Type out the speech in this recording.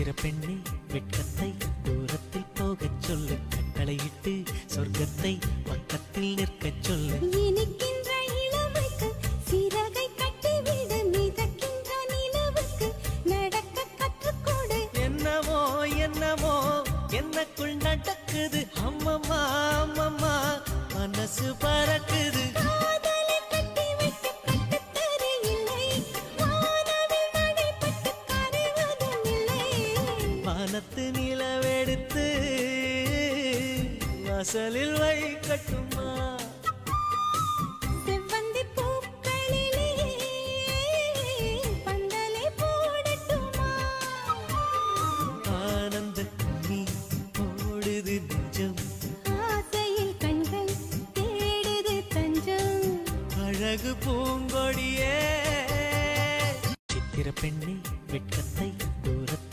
சித்திர பெண்ணே வெட்கத்தை தூரத்தில் போகச் சொல்லு, கட்டளையிட்டு சொர்க்கத்தை பக்கத்தில் நிற்கச் சொல்லு. இனிக்கின்ற இளமைக்கு சிறகை கட்டிவிடு, மிதக்கின்ற நிலவுக்கு நடக்க கற்றுக்கொடு. என்னமோ என்னமோ என்னக்குள் நடக்குது, அம்மம்மா அம்மம்மா மனசு பறக்குது. காதலை கட்டி வைக்க கட்டுத்தரையில்லை, வானவில் நடைபட்டு கரைவதும் இல்லை. வானத்து நிலவெடுத்து வாசலில் வைக்கட்டுமா? செவ்வந்தி பூக்களிலே பந்தலை போடட்டுமா? ஆனந்த நீ ஓடுது நெஞ்சம், ஆசையில் கண்கள் தேடுது தஞ்சம். அழகு பூங்கொடியே. சித்திர பெண்ணே வெட்க